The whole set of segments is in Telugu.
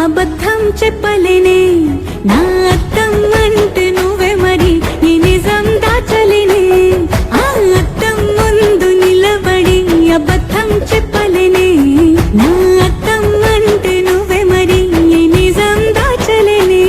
అబద్ధం చెప్పలేనే నా అద్దం అంటే నువ్వే మరి నీ నిజం దాచలేనే ఆ అద్దం ముందు నిలబడి అబద్ధం చెప్పలేనే నా అద్దం అంటే నువ్వే మరి నీ నిజం దాచలేనే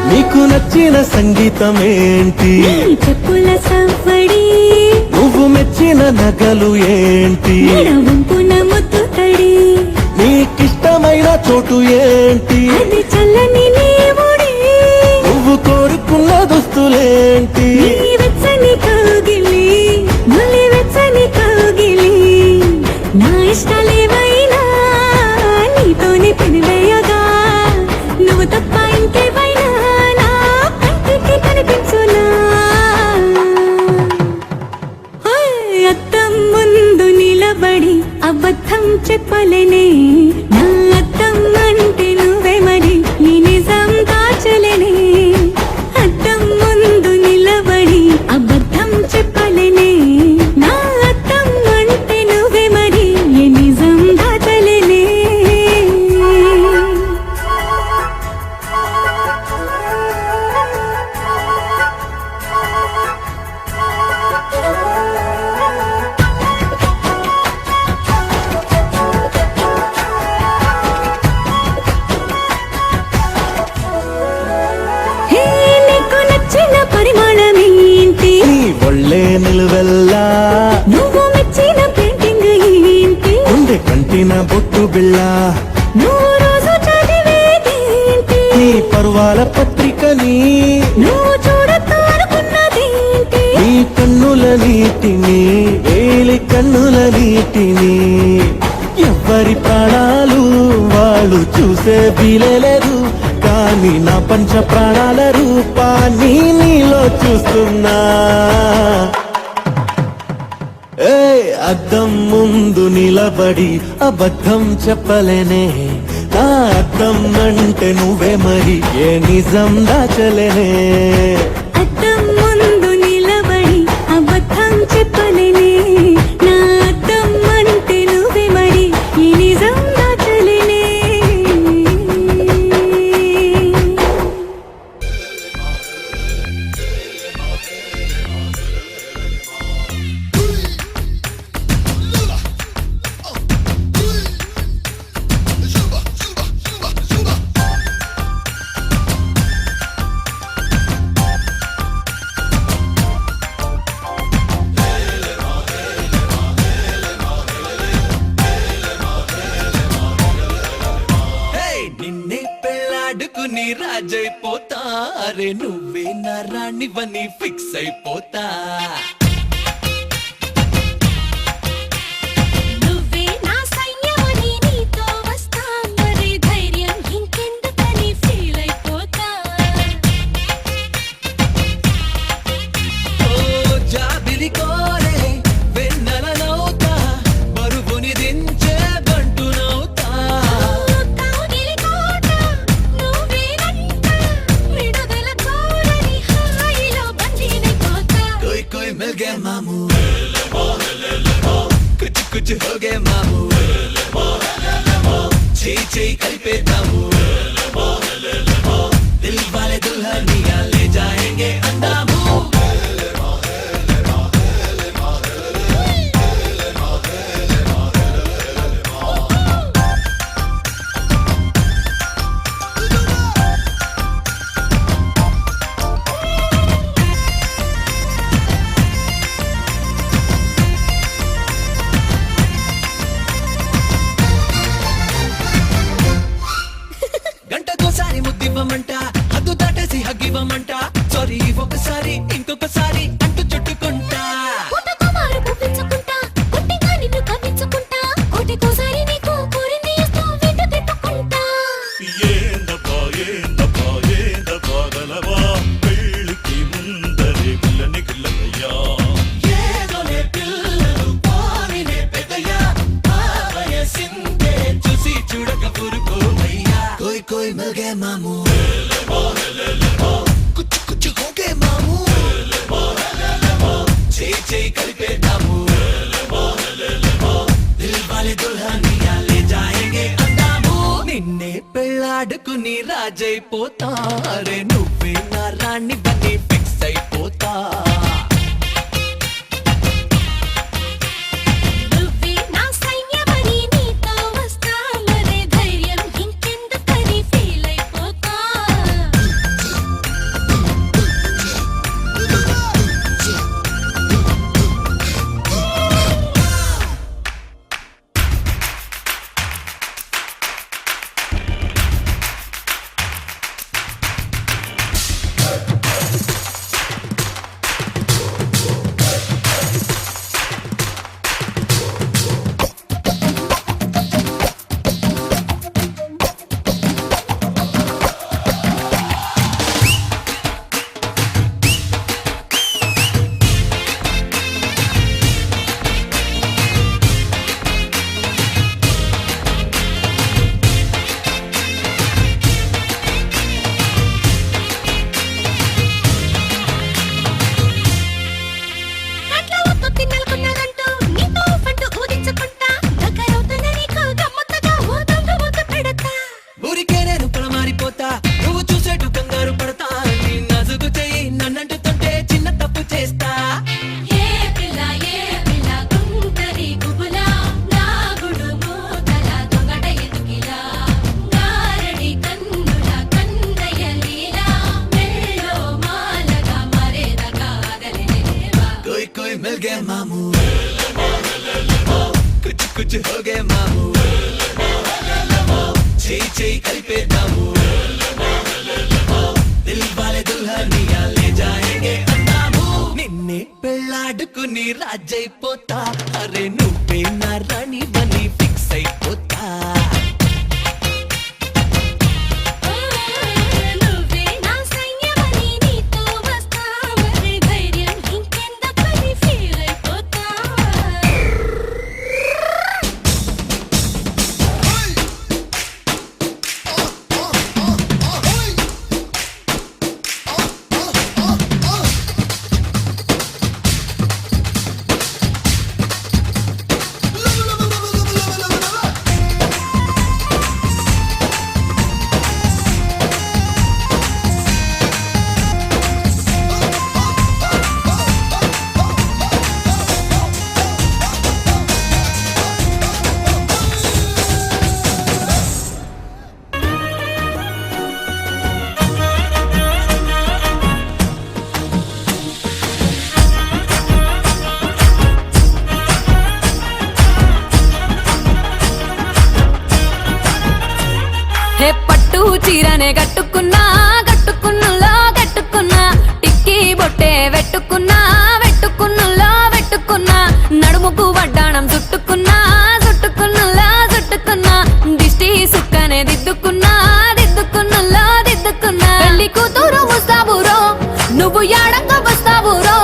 నీకు నచ్చిన సంగీతం ఏంటి చెప్పుల సవ్వడి నువ్వు మెచ్చిన నగలు ఏంటి వంపున ముద్దు తడి నీకిష్టమైన చోటు ఏంటి అది చల్లని నీవుడి నువ్వు కోరుకున్న దుస్తులేంటి వెచ్చని కౌగిలి నులి వెచ్చని కౌగిలి నా ఇష్టాలేవైనా నీతోనే పెనివేయగా నువ్వు తప్ప ఇంకేమైనా నా కంటికి కనిపించునా అద్దం ముందు నిలబడి అబద్ధం చెప్పలేనే నా అద్దం అంటే నువ్వే మరి నీ నిజం దాచలేనే అద్దం ముందు నిలబడి అబద్ధం చెప్పలేనే నా అద్దం అంటే నువ్వే మరి నీ నిజం దాచలేనే హే నీకు నచ్చిన పరిమాణమేంటి నీ ఒళ్ళే నిలువెల్లా నువ్వు మెచ్చిన పెయింటింగ్ ఏంటి ఉండే కంటిన బొట్టు బిళ్ళ నువ్వు రోజు చదివేదేంటి నీ పర్వాల పత్రికని నువ్వు చూడొద్దు అనుకున్నదేంటి నీ కన్నుల నీటిని వేలి కన్నుల నీటిని ఎవ్వరి ప్రాణాలు వాళ్ళు చూసే వీలేదు కానీ నా పంచ ప్రాణాల రూపాన్ని నీలో చూస్తున్నా ఏ అద్దం ముందు నిలబడి అబద్ధం చెప్పలేనే నా అద్దం అంటే నువ్వే మరి ఏ నిజం దాచలేనే అద్దం ముందు నిలబడి అబద్ధం చెప్పలేనే నా అద్దం అంటే నువ్వే మరి ఈ నిజం దాచలేనే నిన్నే పెళ్ళాడుకుని రాజైపోతా అరే నువ్వే నా రాణివని ఫిక్స్ అయిపోతా నువ్వే నా సైన్యమని నీతో వస్తా మరి ధైర్యం ఇంకెందుకని ఫీల్ అయిపోతా ఓ జాబిలి కోరే వెన్నెలనవుతా బరువుని దించే బంటునవుతా కౌగిలి కోట నువ్వేనంట విడుదల కోరని హాయిలో బందీనైపోతా कोई कोई मिल ఇవ్వమంట హద్దు దాటేసి హగ్గివ్వమంట సారీ ఒకసారి ఇంకొకసారి అంటూ చుట్టుకుంటా పుట్టకుమారు పుట్టించుకుంటా పుట్టిగా నిన్ను కవ్వించుకుంటా కోటికోసారి నీకు కోరింది ఇస్తూ వెంట తిట్టుకుంటా ఏదోలే పిల్లలు పోనినే పెద్దయ్యా బాబయ్య సిందే చూసి చూడక పురుకోవయ్యా కోయ్ కోయ్ మిల్గే మాము కుచ్చు కుచ్చు హోగే మాము చేయి చేయి కలిపేద్దాము దిల్ వాలే దుల్హనియా లే జాయేంగే అందాము నిన్నే పెళ్ళాడుకుని రాజైపోతా అరే నువ్వే నా రాణి బని ఫిక్స్ అయిపోతా నువ్వే నా సైన్యమని నీతో వస్తా మరే ధైర్యం ఇంకెందుకని ఫీల్ అయిపోతా అట్లా ఒక్క తిన్నెలకున్నానంటూ నీతో ఫండు ఊదించుకుంటా దగ్గరవుతున్న నీకు గమ్మత్తుగా ఓ దొంగ ముద్దు పెడతా ఊరికే నేను మారిపోతా నువ్వు చూసేటు కంగారు పడతా నీ నసుగు చెయ్యి నన్నంటుతుంటే చిన్న తప్పు చేస్తా ఏ పిల్ల గుంటరి గుబులా నా గుడు మోతల దొంగట ఎదుకిలా గారడి కన్నుల కన్నయ్య లీలా మెల్లో మాలగా మరేదగా అగలేవా कोई कोई मिल गए मामू कुछ कुछ हो गए मामू చేయి చేయి కలిపేద్దాము దిల్ వాలే దుల్హనియా లే జాయేంగే అందాము నిన్నే పెళ్ళాడుకుని రాజైపోతా అరే నువ్వే నా రాణి బని ఫిక్స్ అయిపోతా నువ్వే నా సైన్యమని నీతో వస్తా మరే ధైర్యం ఇంకెందుకని ఫీల్ అయిపోతా హే పట్టు చీరనే కట్టుకున్నా కట్టుకున్నులో కట్టుకున్నా టిక్కీ బొట్టే వెట్టుకున్నా వెట్టుకున్నులో వెట్టుకున్నా నడుముకు వడ్డాణం చుట్టుకున్నా చుట్టుకున్నులో చుట్టుకున్నా దిష్టి సుక్కనే దిద్దుకున్నా దిద్దుకున్నులో దిద్దుకున్నా పెళ్లి కూతురు ముస్తాబురో నువ్వు యాడంగా వస్తావురో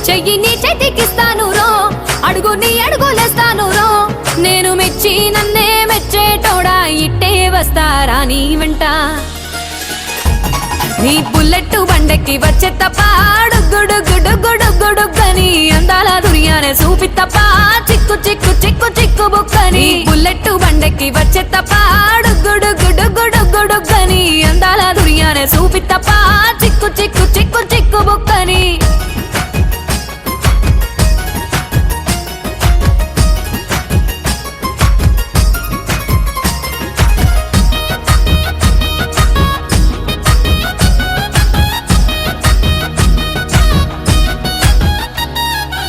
చెయ్యి నీ చేతికిస్తాను రో అడుగు నీ అడుగులేస్తాను రో నేను మెచ్చి నన్నే మెచ్చేటోడా ఇట్టే వస్తారా నీ వెంట నీ బుల్లెట్ బండెక్కి వచ్చే తప్ప గుడుగుడుగుడుగుడుగుడుగని అందాల దుర్యానే చూపి తప్ప చిక్కు చిక్కు చిక్కు చిక్కు బుక్కని బుల్లెట్ బండెక్కి వచ్చే తప్ప గుడుగుడుగుడుగుడుగని అందాల దుర్యానే చూపి తప్ప చిక్కు చిక్కు చిక్కు చిక్కు బుక్కని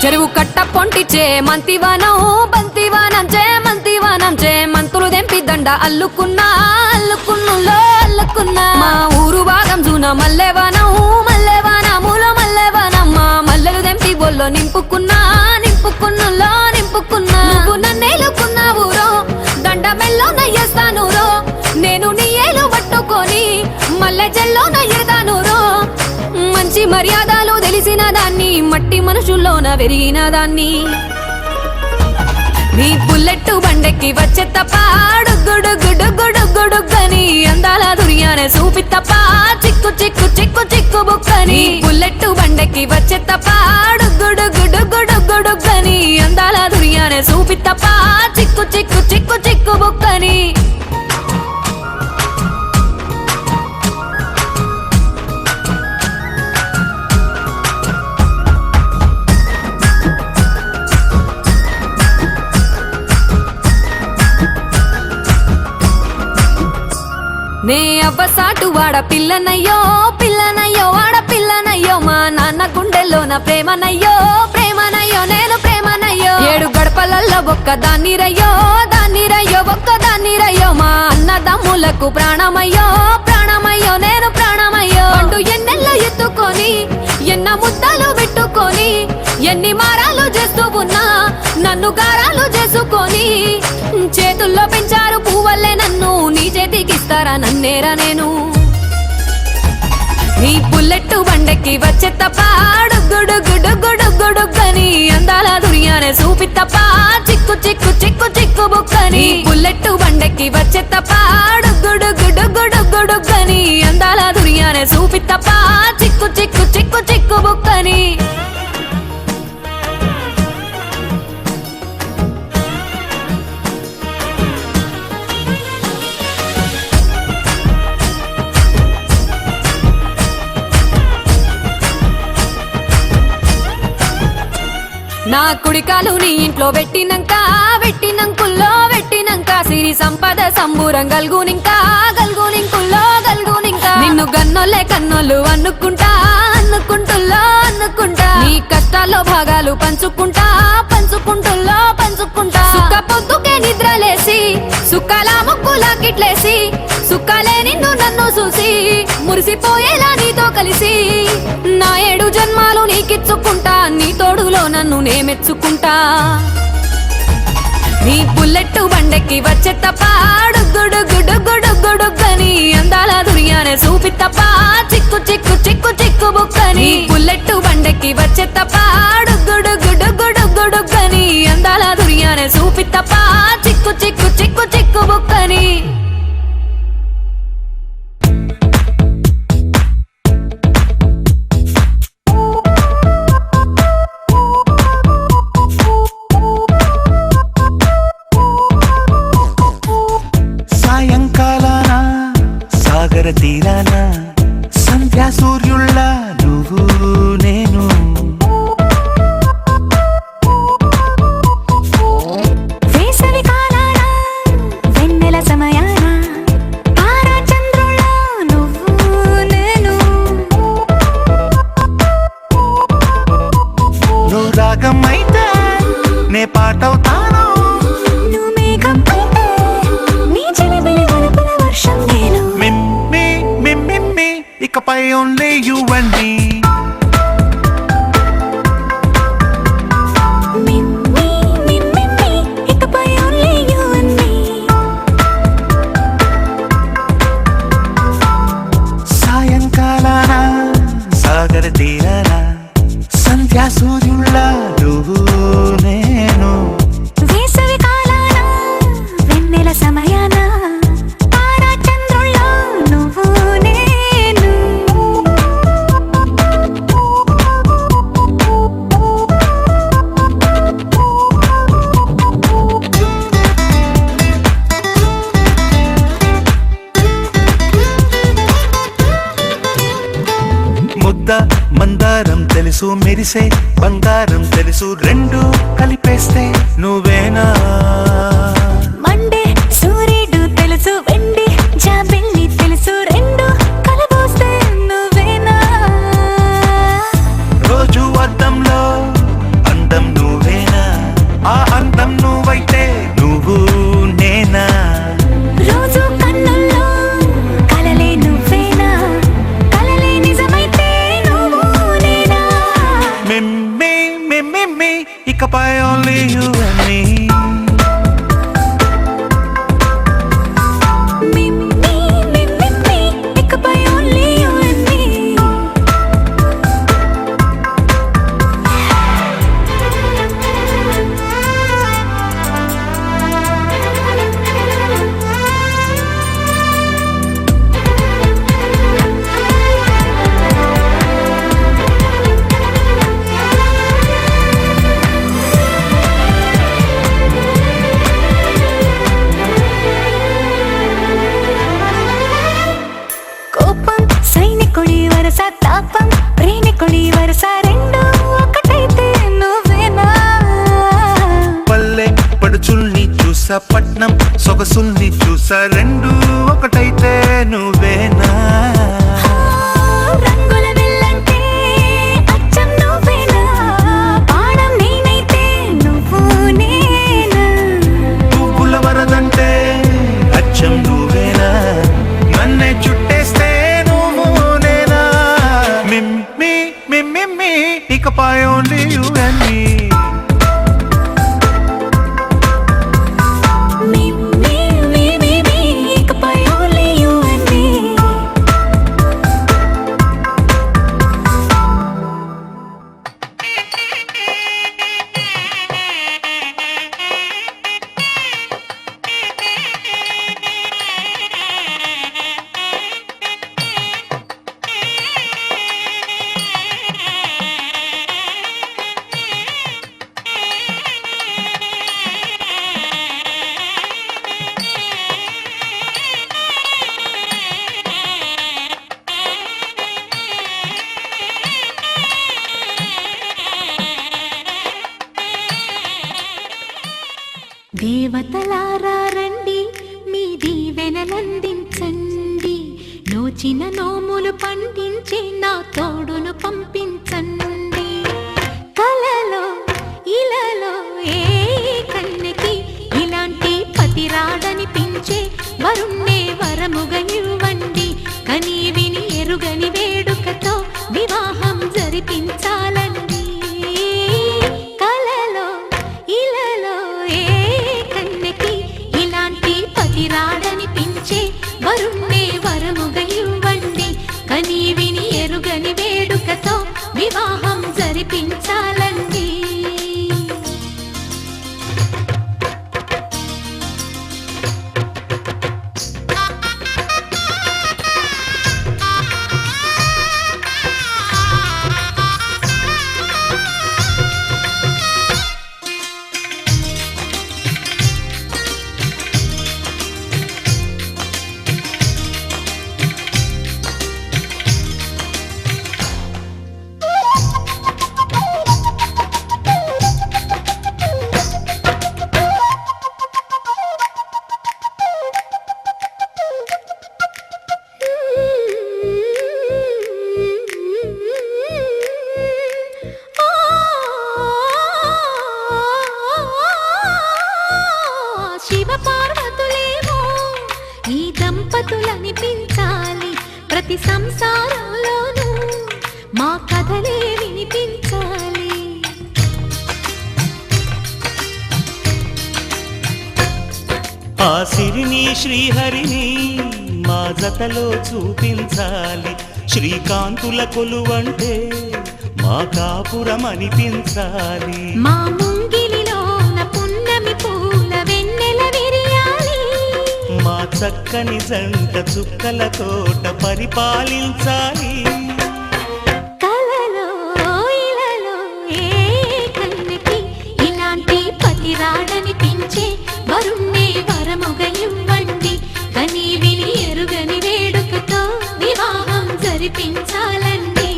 చెరువు కట్ట పొంటిచే మంతివానం బంతివానం చే మంతులు దెంపి దండ అల్లుకున్నా అల్లుకున్నులో అల్లుకున్నా మా ఊరు భాగం జూన మల్లెవనం మల్లెవనములో మల్లెవనమ్మ మల్లెలు దెంపి బొల్లో నింపుకున్నా నింపుకున్నులో నింపుకున్నా నువ్వు నన్నేలుకున్నావు రో దండ మెల్లో నయ్యేస్తాను రో నేను నీ ఏలు పట్టుకొని మల్లె జల్లో నయ్యేదాను రో మంచి మర్యాదలు తెలిసిన దాన్ని మట్టి మనుషుల్లోన పెరిగిన దాన్ని నీ బుల్లెట్ బండెక్కి వచ్చే తప్ప డుగ్గుడుగ్గుడుగ్గుడుగ్గుడుగ్గని అందాల దుర్యానే చూపి తప్ప చిక్కు చిక్కు చిక్కు చిక్కు బుక్కని బుల్లెట్ బండెక్కి వచ్చే తప్ప డుగ్గుడుగ్గుడుగ్గుడుగ్గుడుగ్గని అందాల దుర్యానే చూపి తప్ప చిక్కు చిక్కు చిక్కు చిక్కు బుక్కని నే అవ్వసాటు వాడ పిల్లనయ్యో పిల్లనయ్యో వాడ పిల్లనయ్యో మా నాన్న గుండెల్లో నా ప్రేమనయ్యో ప్రేమనయ్యో నేను ప్రేమనయ్యో 7 గడపలల్లో ఒక్క దాన్నిరయ్యో దాన్నిరయ్యో ఒక్క దాన్నిరయ్యో మా అన్నదమ్ములకు ప్రాణమయ్యో ప్రాణమయ్యో నేను ప్రాణమయ్యో అంటూ ఎన్నెల్లో ఎత్తుకొని ఎన్న ముద్దలు పెట్టుకొని ఎన్ని మారాలు చేస్తూ ఉన్నా నన్ను గారాలు చేసుకొని చేతుల్లో పెంచారు పువ్వల్లే నన్ను నీ చేతికిస్తారా నన్నేరా నేను నీ బుల్లెట్ బండెక్కి వచ్చే తప్ప డుగ్గుడుగ్గుడుగ్గుడుగ్గుడుగ్గని అందాల దుర్యానే చూపి తప్ప చిక్కు చిక్కు చిక్కు చిక్కు బుక్కని బుల్లెట్ బండెక్కి వచ్చే తప్ప డుగ్గుడుగ్గుడుగ్గుడుగ్గుడుగ్గని అందాల దుర్యానే చూపి తప్ప చిక్కు చిక్కు చిక్కు చిక్కు బుక్కని నా కుడికాలు నీ ఇంట్లో పెట్టినంకుల్లో పెట్టినంక సిరి సంపద సంబూరం గల్గునింకా నిన్ను గన్నోలే కన్నోళ్ళు అనుకుంటుల్లో నీ కష్టాల్లో భాగాలు పంచుకుంటుల్లో సుక్క పొద్దుకే నిద్రలేసి సుక్కల ముక్కులా కిట్లేసి సుక్కలే నిన్ను నన్ను చూసి మురిసిపోయేలా నీతో కలిసి నా 7 జన్మాలు నీకిచ్చుకుంటా నీ తోడులో నన్ను నే మెచ్చుకుంటా నీ బుల్లెట్ బండెక్కి వచ్చే తప్ప డుగ్గుడుగ్గుడుగ్గుడుగ్గుడుగ్గని అందాల దుర్యానే చూపి తప్ప చిక్కు చిక్కు చిక్కు చిక్కు బుక్కని బుల్లెట్ బండెక్కి వచ్చే తప్ప డుగ్గుడుగ్గుడుగ్గుడుగ్గుడుగ్గని అందాల దుర్యానే చూపి తప్ప చిక్కు చిక్కు చిక్కు చిక్కు బుక్కని సాగర తీరాన సంధ్యా సూర్యుళ్ళ నువ్వు నేను వేసవి కాలాన వెన్నెల సమయాన తారా చంద్రుళ్ళ నువ్వు నేను నువ్వు రాగం అయితే నే పాటవుతాను నువ్వు మేఘం అయితే నీ చిలిబిలి వలపుల వర్షం నేను మిమ్మి ఇకపై ఓన్లీ యు అండ్ మీ ఇకపై ఓన్లీ యు అండ్ మీ సాయంకాలాన సాగర తీరాన సంధ్యా సూర్యుళ్ళ నువ్వు నేను వేసవి కాలాన వెన్నెల సమయాన తారా చంద్రుళ్ళ నువ్వు నేను ముద్ద మందారం తెలుసు మెరిసే బంగారం తెలుసు రెండు కలిపేస్తే నువ్వేనా మండే సూర్యుడు తెలుసు వెండి జాబిల్లి తెలుసు రెండు కలబోస్తే నువ్వేనా రోజు అద్దంలో అందం నువ్వేనా ఆ అందం నువ్వైతే నువ్వు నేనా రోజు కన్నుల్లో కలలే సొగసుల్ని చూసా రెండు ఒకటైతే నువ్వేనా రంగుల వెళ్ళంటే అచ్చం నువ్వేనా పాడం నేనైతే నువ్వు నేనా పువ్వుల వరదంటే అచ్చం నువ్వేనా నన్నే చుట్టేస్తే నువ్వు నేనా మిమ్మి మిమ్మి ఇకపై ఓన్లీ యు అండ్ మీ దేవతలారా రండి మీ దీవెనలందించండి నోచిన నోములు పండించి నా తోడును పంపించండి కలలో ఇలలో ఏ కన్నెకి ఇలాంటి పతి రాడనిపించే వరుణ్ణే వరముగా ఇవ్వండి కని విని ఎరుగని వేడుకతో వివాహం జరిపించాలండి కలలో ఇలలో ఏ కన్నెకి ఇలాంటి పతి రాడనిపించే వరుణ్ణే వరముగా ఇవ్వండి కని విని ఎరుగని వేడుకతో వివాహం జరిపించాలండి దంపతులనిపించాలి ప్రతి సంసారంలోనూ మా కథలే వినిపించాలి ఆ సిరిని శ్రీహరిని మా జతలో చూపించాలి శ్రీకాంతుల కొలువంటే మా కాపురం అనిపించాలి మా ముంగిలిలోన పున్నమి పూల వెన్నెల విరియాలి మా చక్కని జంట చుక్కల తోట పరిపాలించాలి కలలో ఇలలో ఏ కన్నెకి ఇలాంటి పతి రాడనిపించే వరుణ్ణే వరముగా ఇవ్వండి కని విని ఎరుగని వేడుకతో వివాహం జరిపించాలండి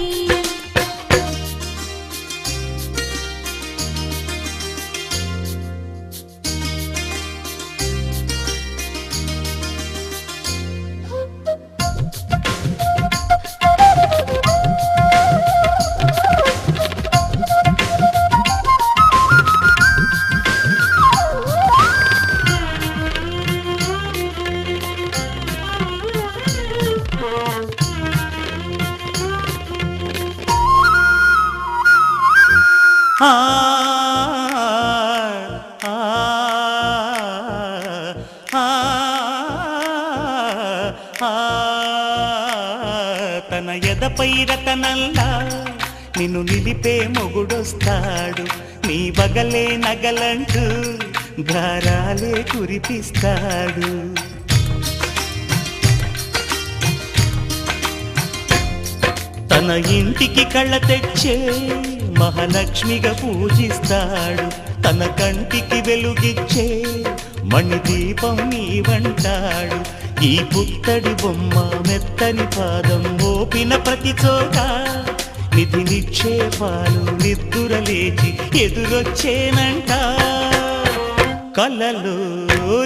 తన ఎదపై రతనల్లా నిన్ను నిలిపే మొగుడొస్తాడు నీ బగలే నగలంటూ ధారాలే కురిపిస్తాడు తన ఇంటికి కళ్ళ తెచ్చే మహాలక్ష్మిగా పూజిస్తాడు తన కంటికి వెలుగిచ్చే మణిదీపం నీవంటాడు ఈ పుత్తడి బొమ్మ మెత్తని పాదం మోపిన ప్రతి చోట నిధి నిక్షేపాలు నిద్దుర లేచి ఎదురొచ్చేనంట కలలు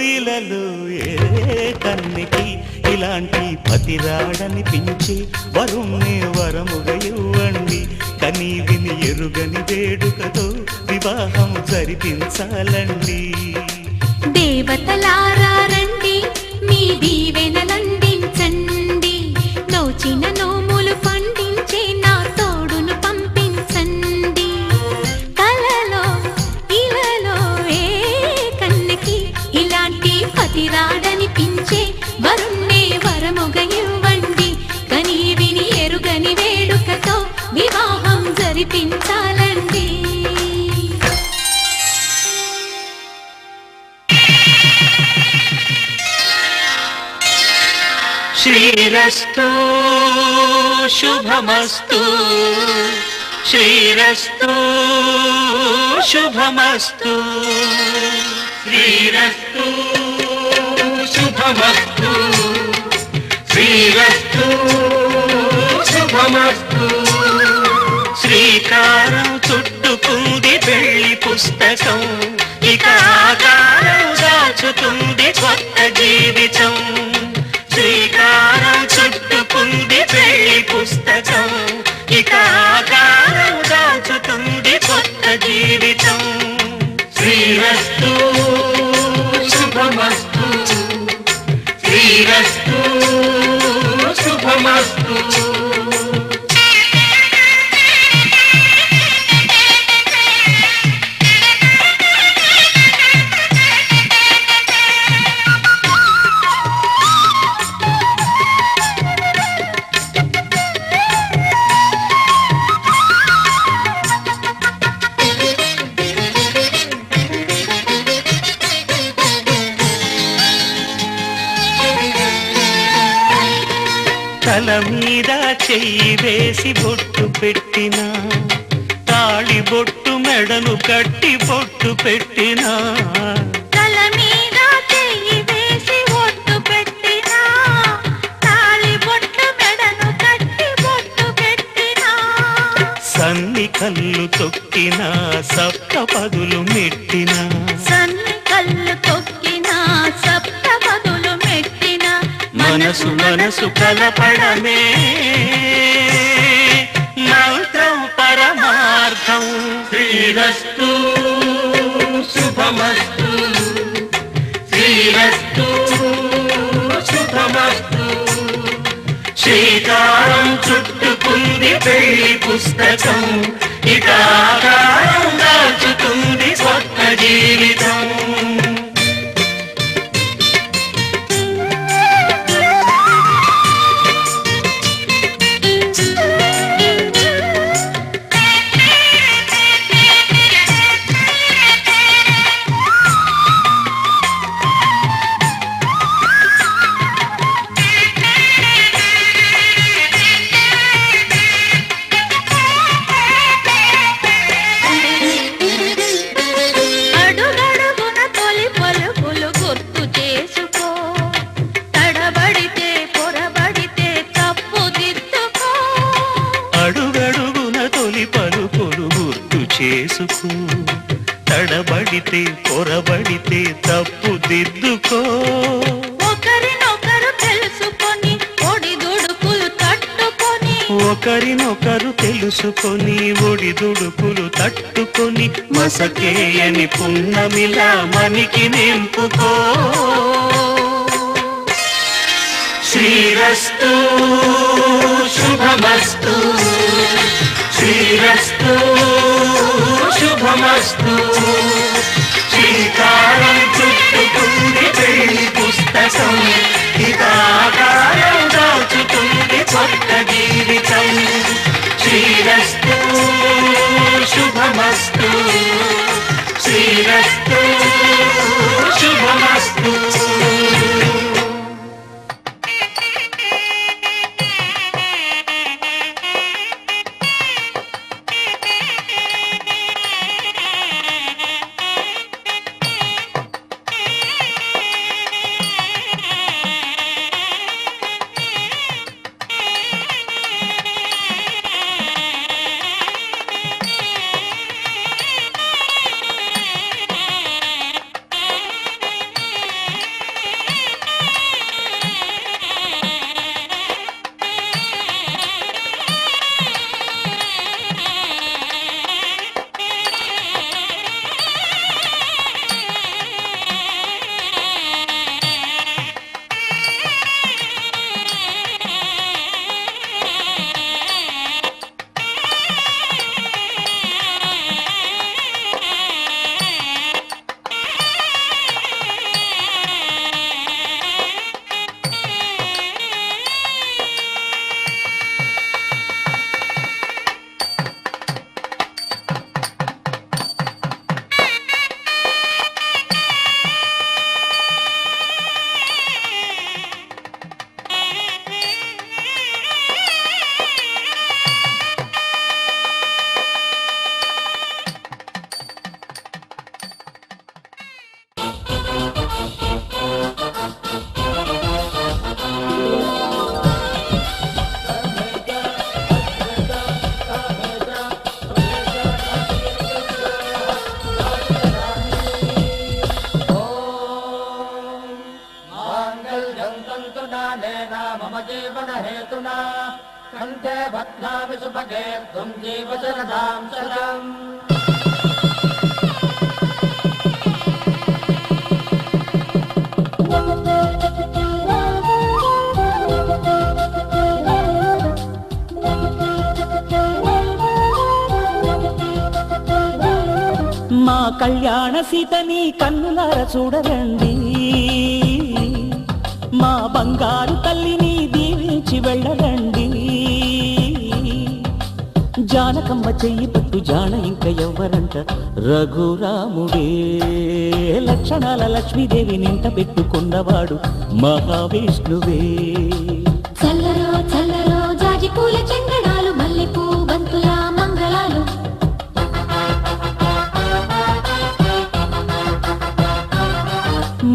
ఇలలో ఏ కన్నెకి ఇలాంటి పతిరాడనిపించి వరుణ్ణి వరముగా ఇవ్వండి కనీ విని ఎరుగని వేడుకతో వివాహం జరిపించాలండి. దేవతలారా రండి మీ దీవెనలందించండి నోచిన నోములు పండించే నా తోడును పంపించండి. కలలో ఇలలో ఏ కన్నెకి ఇలాంటి పతిరాడనిపించే వరుణ్ణే వరముగా ఇవ్వండి కనీ విని ఎరుగని వేడుకతో వివాహం జరిపించాలండి. శ్రీరస్తు శుభమస్తు శ్రీరస్తు శుభమస్తు శ్రీరస్తు శుభమస్తు శ్రీరస్తు శుభమస్తు. శ్రీకారం చుట్టుకుంది పెళ్లి పుస్తకం ఇక ఆకారం దాచుతుంది కొత్త జీవితం. శ్రీకారం చుట్టుకుంది పెళ్లి పుస్తకం ఇక ఆకారం దాచుతుంది కొత్త జీవితం. శ్రీరస్తు శుభమస్తు శ్రీరస్తు శుభమస్తు. తల మీద చెయ్యి వేసి బొట్టు పెట్టినా తాళి బొట్టు మెడను కట్టి బొట్టు పెట్టినా తల మీద చెయ్యి వేసి బొట్టు పెట్టినా తాళి బొట్టు మెడను కట్టి బొట్టు పెట్టినా సన్ని కళ్ళు తొక్కినా సప్త పదులు మెట్టినా సన్ని కళ్ళు తొక్కినా సప్త పదులు మెట్టినా మనసు మనసు కలపడమే మంత్రం పరమార్థం. శ్రీరస్తు శుభమస్తు శ్రీరస్తు శుభమస్తు. శ్రీకారం చుట్టుకుంది పెళ్లి పుస్తకం ఇక ఆకారం దాచుతుంది కొత్త జీవితం. అడుగడుగున తొలి పలుకులు గుర్తు చేసుకో తడబడితే పొరబడితే తప్పు దిద్దుకో. అడుగడుగున తొలి పలుకులు గుర్తు చేసుకో తడబడితే పొరబడితే తప్పు దిద్దుకో. ఒకరినొకరు తెలుసుకొని ఒడిదుడుకులు తట్టుకొని ఒకరినొకరు తెలుసుకొని ఒడిదుడుకులు తట్టుకొని మసకేయని పున్నమిలా మనికి నింపుకో. శ్రీరస్తు శుభమస్తు శ్రీరస్తు శుభమస్తు. శ్రీకారం చుట్టుకుంది పెళ్లి పుస్తకం ఇక ఆకారం దాచుతుంది కొత్త జీవితం. శ్రీరస్తు శుభమస్తు శ్రీరస్తు శుభమస్తు. हेतुना नेना मम जीवन हेतुना कंठे बध्नामि सुभगे त्वं जीव शरदां शरम् మా కళ్యాణ సీతని కన్నులార చూడరండి మా బంగారు తల్లిని దీవించి వెళ్ళరండి జానకమ్మ చెయ్యి పట్టు జాన ఇంక ఎవ్వరంట రఘురాముడే లక్షణాల లక్ష్మీదేవి నింట పెట్టుకున్నవాడు మహావిష్ణువే చల్లరో చల్లరో జాజి పూల చందనాలు మల్లెపూ బంతుల మంగళాలు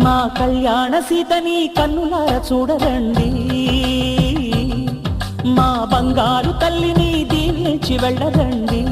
మా కళ్యాణ సీతని కన్నులార చూడరండి మా బంగారు తల్లిని దీవించి వెళ్ళరండి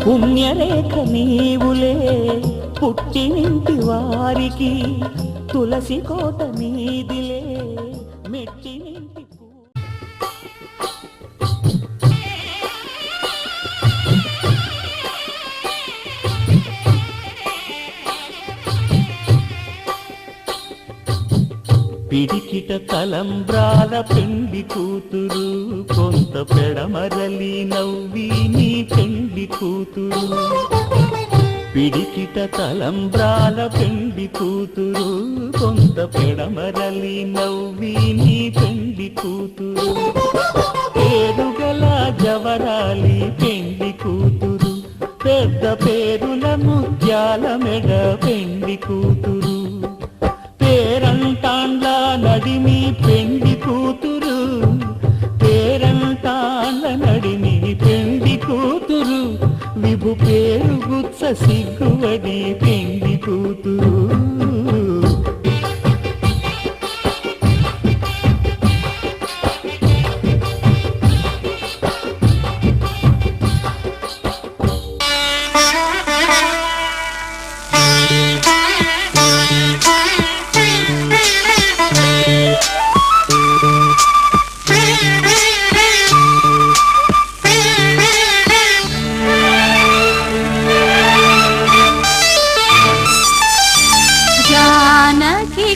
పుణ్యరేఖ నీవులే పుట్టినింటి వారికి తులసి కోట నీదిలే మెట్టినింటి పిడికిట తలంబ్రాల పెండి కూతురు కొంత పెడమరలి నవ్వి నీ పెండి కూతురు పిడికిట తలంబ్రాల పెండి కూతురు కొంత పెడమరలి నవ్వి నీ పెండి కూతురు పేరుగల జవరాలి పెండి కూతురు పెద్ద పేరుల ముత్యాల మెడ పెండి కూతురు పేరంటాండ్ల నడిమి పెండి కూతురు పేరంటాండ్ల నడిమి పెండి కూతురు విభు పేరు గుత్స సిగ్గువడి పెండి కూతురు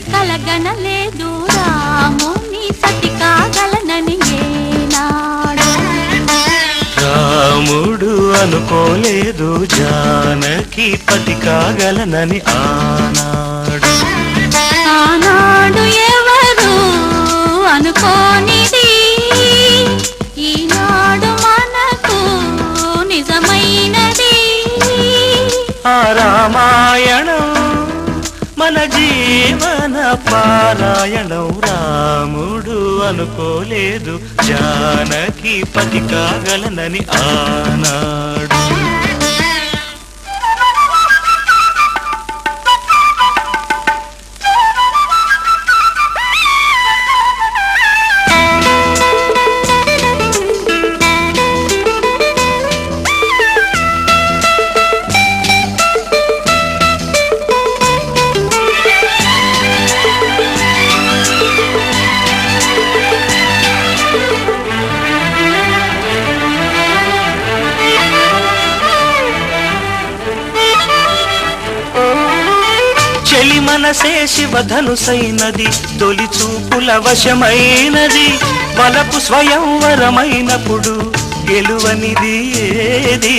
కలగనలేదు రాముని సతి కాగలనని ఏనాడు రాముడు అనుకోలేదు జానకి పతి కాగలనని ఆనాడు ఆనాడు ఎవరు అనుకోనిది ఈనాడు మనకు నిజమైనది ఆ రామాయణం మన జీవన పారాయణం రాముడు అనుకోలేదు జానకి పతి కాగలనని ఆనాడు మనసే శివధనుసైనది తొలి చూపుల వశమైనది వలపు స్వయంవరమైనప్పుడు గెలువనిది ఏది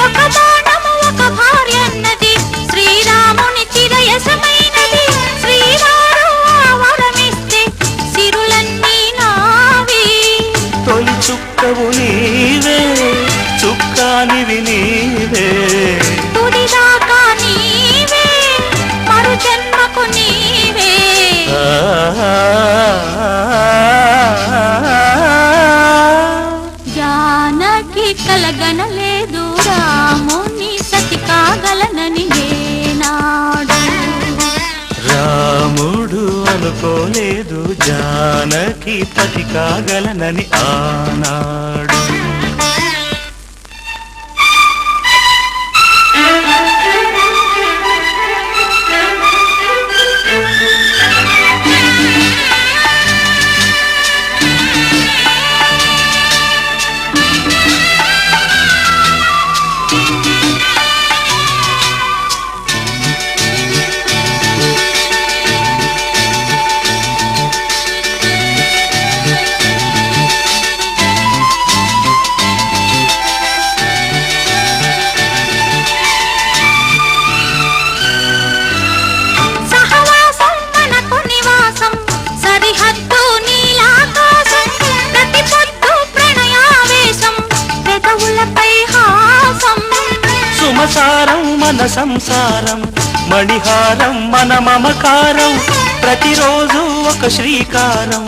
ఒక బాణము ఒక భార్యన్నది శ్రీరాముని చిరయసమైనది శ్రీవారు వరమిస్తే సిరులన్నీ నావి తొలి చుక్కవు నీవే చుక్కానివి నీవే తుదిదాకా నీవే మరు జన్మకు నీవే జానకి పతి కాగలనని ఆనాడు. సహవాసం మనకు నివాసం సరిహద్దు నీలాకాశం ప్రతి పొద్దు ప్రణయావేశం పెదవులపై హాసం సుమసారం మన సంసారం, మణిహారం మన మమకారం, ప్రతిరోజు ఒక శ్రీకారం,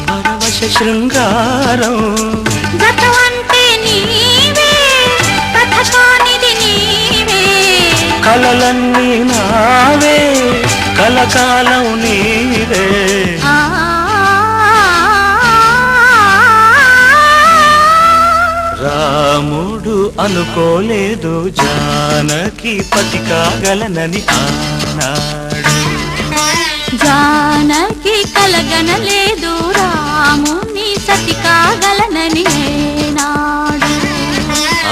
పరవశ శృంగారం. గతం అంటే నీవే కథ కానిది నీవే కలలన్నీ నావే కలకాలం నీవే. రాముడు అనుకోలేదు జానకి పతి కాగలనని ఆనాడు. జానకి కలగనలేదు రాముని సతి కాగలనని ఏనాడు.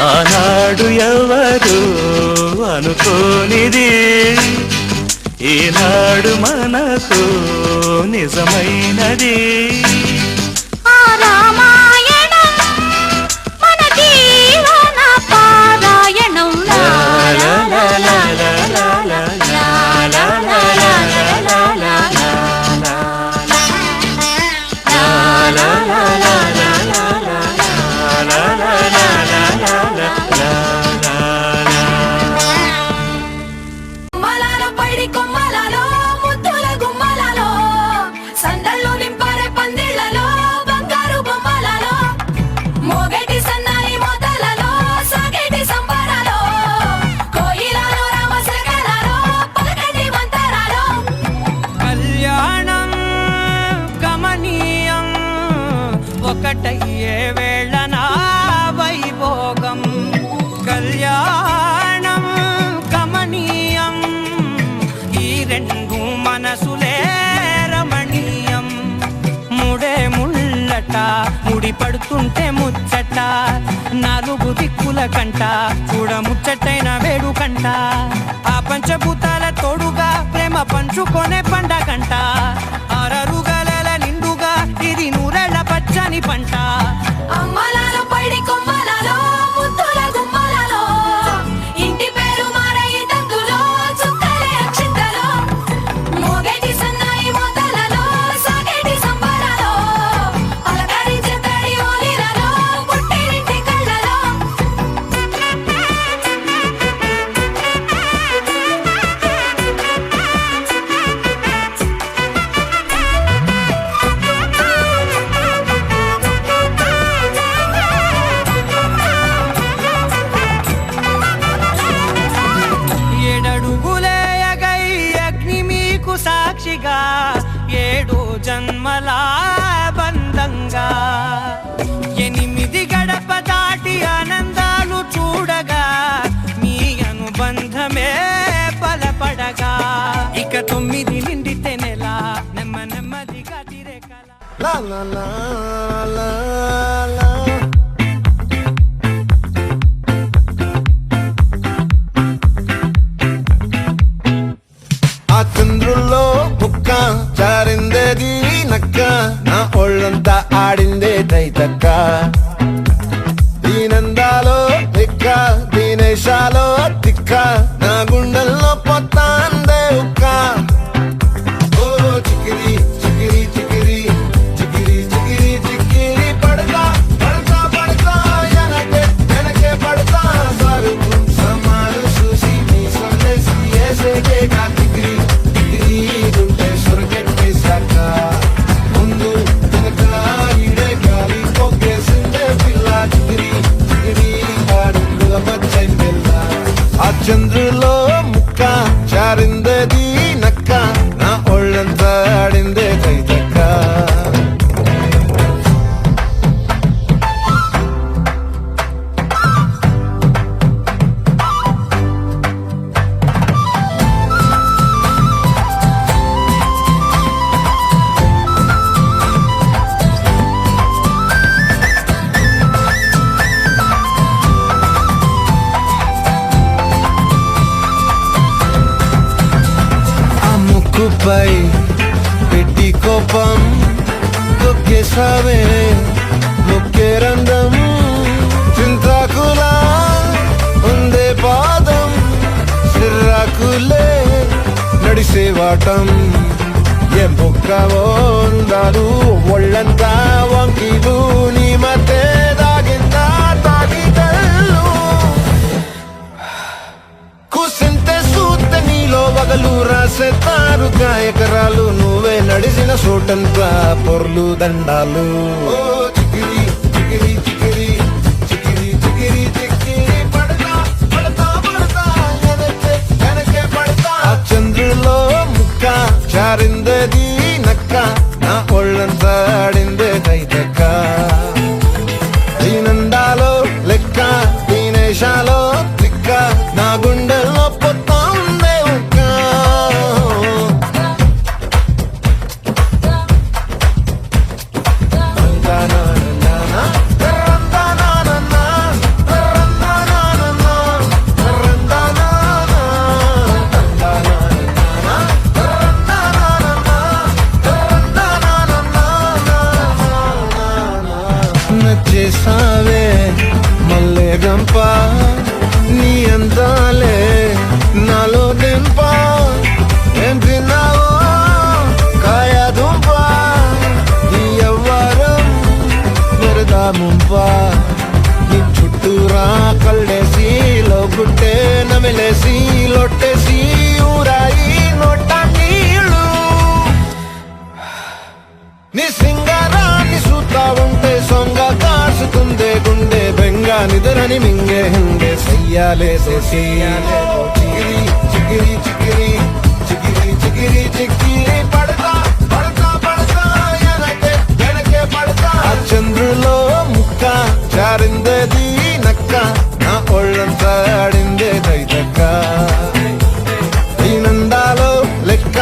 ఆనాడు ఎవరు అనుకోనిది ఈనాడు మనకు నిజమైనది. ఆ రామాయణం మన జీవన పారాయణం. లా లా లా లా లా లా లా లా లా లా లా లా లా లా కొమ్మలాలో పైడి కొమ్మలాలో ముద్దుల గుమ్మలాలో సందళ్ళు నింపారే పందిళ్లలో బంగారు బొమ్మలాలో మోగేటి సన్నాయి మోతలలో సాగేటి సంబరాలో కోయిలలో రామశకలాలో పలకటి మంతరాలో కళ్యాణం గమనీయం ఒకటయ్యే వేళనా వైభోగం. కళ్యాణం గమనీయం ఈ రెండు మనసులే రమణీయం. ముడే ముళ్ళట ముడి పడుతుంటే ముచ్చట నాలుగు దిక్కుల కంట చూడ ముచ్చటైన వేడుకంట. ఆ పంచభూతాల తోడుగా ప్రేమ పంచుకొనే పండగంట. ఆరరుగల నిండుగా ఇది నూరెళ్ళ పచ్చని పంట. అమ్మలాలో పైడి కొమ్మలాలో ముద్దుల గుమ్మలాలో ఇంటి పేరు మారయి తందులో చుక్కలే అక్షింతలో మోగేటి సన్నాయి మోతలలో సాగేటి సంబరాలో అలకరించే తడి ఓలిలలో పుట్టినింటి కళ్ళలో ఏడడుగులేయగై అగ్ని మీకు సాక్షిగా 7 జన్మల బంధంగా 8 గడప దాటి ఆనందాలు చూడగా మీ అనుబంధమే బలపడగా ఇక 9 నిండితే నెల నెమ్మదిగా తిరే కల. ఆ చంద్రుల్లో బుక్క జారిందేది నక్క నా ఒళ్ళంతా ఆడిందే తైతక్క. దీనందాలో తిక్క దీనేశాలో తిక్క నా గుండెల్లో పొత్తాందే ఉక్క. ఓ చికిరి చికిరి చికిరి చికిరి చికిరి చికిరి పడతా పడతా పడతా వెనకే పడతా సరుకు సమాలు చూసి నీ సందేశి ఏసేకే కాతిగిరి డిగ్రీ ఉంటే సొరకెట్టేశాక ముందు వెనక ఈడే గాలి పొగ్గేసిందే పిల్ల చిగిరి చిగిరి ఆడు మచ్చై పిల్ల. ఆ చంద్రుల చేసావే ముఖ్య రంగం చింతాకులా ఉందే పాదం సిర్రాకులే నడిసేవాటం ఏం బొక్కవో ఉందాలు ఒళ్ళంతా వంకిలు నీ మధ్య దాగిందా తాగిదల్లు కూసింతే సూత్త నీలో వగలు రాసేతారు గాయకరాలు నువ్వే నడిసిన చోటంతా పొర్లు దండాలు ఓ చికిరి చికిరి చికిరి చికిరి చికిరి చికిరి పడతా పడతా పడతా వెనకే పడతా ఆ చంద్రులో ముక్క జారిందది నక్క నా ఒళ్ళంతా ఆడిందే దైదక్క దీనందాలో లెక్క దీనేశాలో తిక్క నా గుండెల్లో పొత్తా ఉందే ఒక్క నచ్చేసావే మల్లె గంప నీ అందాలే నాలో దింప ఏం తిన్నావో కాయ దుంప నీ ఎవ్వరం మెరదా ముంప నీ చుట్టూరా కళ్ళేసి లోగుట్టే నమిలేసి లొట్టేసి ఊరాయి నోట నీళ్ళు నీ సింగారాన్ని చూస్తా ఉంటే సొంగ కాసుకుందే గుండె బెంగ నిద్రని మింగే హింగే చెయ్యాలేసే చిగిరి చిగిరి చిగిరి చిగిరి చిగిరి చిగిరి పడతా పడతా పడతా వెనకే పడతా ఆ చంద్రులో ముక్క జారిందది నక్క నా ఒళ్ళంతా ఆడిందే దైదక్క దీనందాలో లెక్క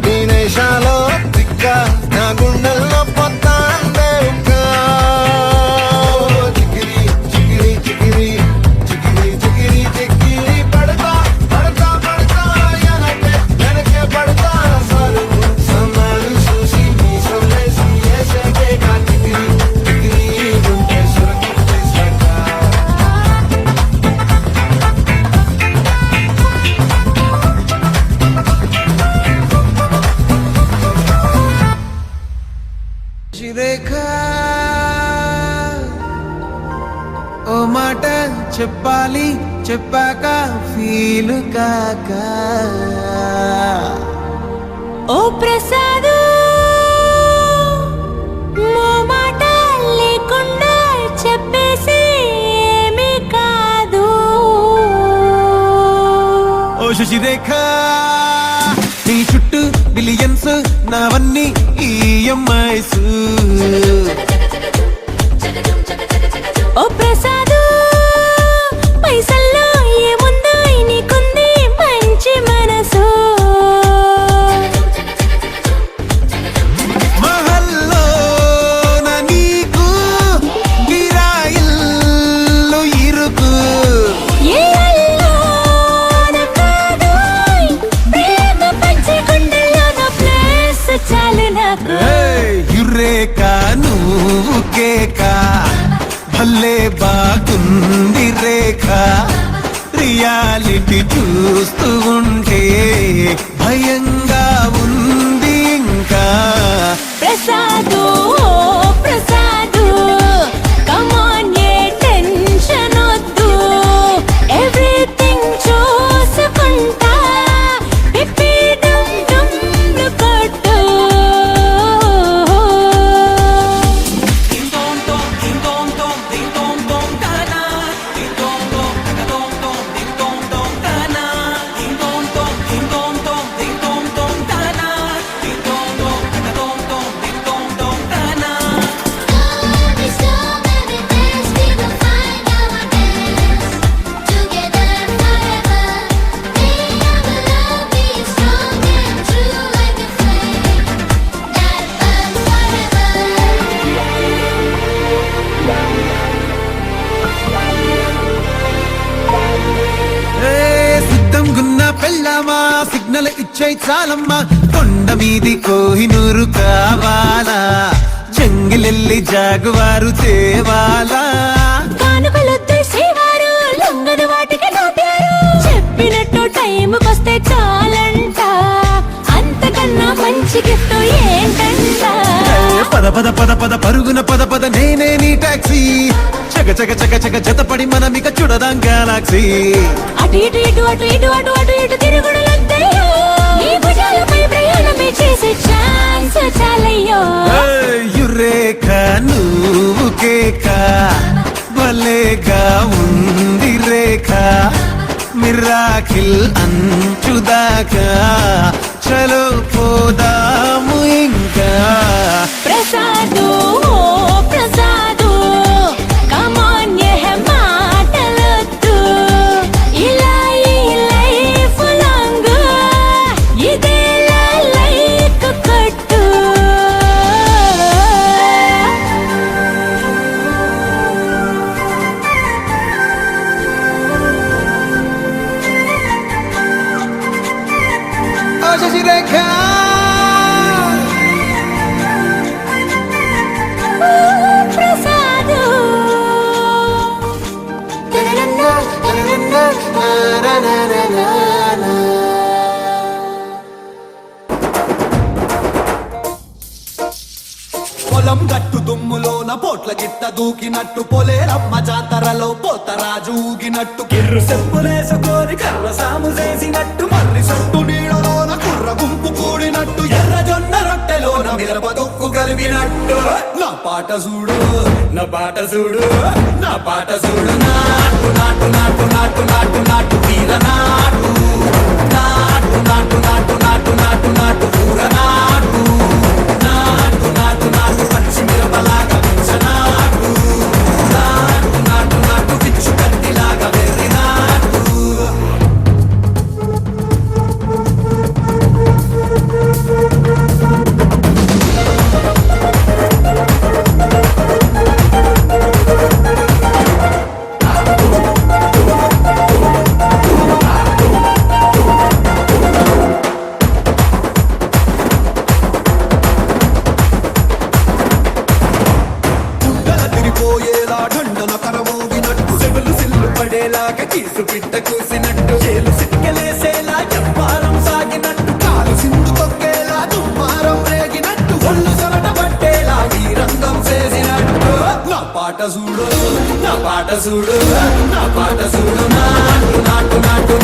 దీనేశాలో తిక్క నా గుండెల్లో పొత్తా అందే ఉక్క చికిరి చికిరి చికిరి చికిరి చికిరి చికిరి పడతా పడతా పడతా వెనకే పడతా సరుకు సన్నాలు చూసి నీ సొల్లేసి ఏసేకే కా చికిరి చికిరి గుంటే సురకించేసాక రేఖ ఓ మాట చెప్పాలి చెప్పాక ఫీలు కాక ఓ ప్రసాదు మో మాట లేకుండా చెప్పేసి ఏమీ కాదు ఓ శశిరేఖ నీ చుట్టూ బిలియన్స్ నావన్నీ ఈఎంఐస్ ఓ ప్రసాదు పైసల్లో ఏముందో నీకుంది మంచి మనసు మహల్లో నా నీకు గిరాయిల్లు ఇరుకు ఏ అల్లోన కాదోయ్ ప్రేమ పంచి గుండెల్లో నా ప్లేస్ చాలు నాకు యురేక నువ్వు కేక భలే బాగుంది రేఖ రియాలిటీ చూస్తూ ఉంటే భయంగా ఉంది ఇంకా ప్రసాదు ఓ ప్రసాదు కమాన్ ఏ టెన్షన్ వద్దు ఎవ్రీథింగ్ చూసుకుంటా పిప్పి డుమ్ డుమ్ కొట్టు పెళ్ళామా సిగ్నల్ ఇచ్చే చాలమ్మా కొండ మీది కోహినూరు కావాలా చెంగిలెల్లి వెళ్ళి జాగువారు తేవాలా కానుకలొద్దు శ్రీవారు లొంగని వాటికి నోటారు చెప్పినట్టు టైంకొస్తే చాలంట అంతకన్నా మంచి గిఫ్ట్ ఏంటంట పద పద పద పద పరుగున పద పద నేనే నీ టాక్సీ చక చక చక చక జతపడి మనమిక చూడదాం గెలాక్సీ అటు ఇటు ఇటు అటు ఇటు అటు అటు ఇటు తిరుగుడులొద్దయ్యో నీ భుజాలపై ప్రయాణమే చేసే ఛాన్స్ చాలయ్యో యురేఖ నువ్వు కేక భలేగా ఉంది రేఖ మిరాకిల్ అంచుదాకా చలో పోదాము ఇంకా ప్రసాదు ఓ ప్రసాదు కమాన్య హే మాటలొద్దు ఇలా ఈ లైఫ్ లాంగ్ ఇదే లైక్ కట్టు శశిరేఖ ప్రసాదు పొలం గట్టు దుమ్ములోన పోట్ల గిట్ట దూకినట్టు పొలేరమ్మ జాతరలో పోతరాజు ఊగినట్టు కిర్రు సెప్పులేసుకొని కర్ర సాము చేసినట్టు మర్రి సొట్టు నీడలోన కుర్ర గుంపు కూడినట్టు ఎర్ర జొన్న రొట్టెలోన మిరప దొక్కు కలిపినట్టు నా పాట చూడు నా పాట చూడు నా పాట చూడు నాటు నాటు నాటు నాటు నాటు నాటు తీర నాటు నాటు నాటు నాటు నాటు నాటు నాటు ఊర నాటు నాటు నాటు నాటు పచ్చి మిరపలాగా నాటు నాటు నాటు నాటు పిచ్చు కత్తిలాగా వెర్రి నాటు తిరిపోయేలా ఢండన కరమోగినట్టు సెవెలు సిల్లు పడేలాగా కీసు పిట్ట కూసినట్టు చేలు సిక్కలేసేలా చెప్పారం సాగినట్టు కాలు సింధు తొక్కేలా దుమ్మారం రేగినట్టు ఒళ్ళు సొరట పట్టేలా ఈ రంగం చేసినట్టు నా పాట చూడు నా పాట చూడు నా పాట చూడు నాటు నాటు నాటు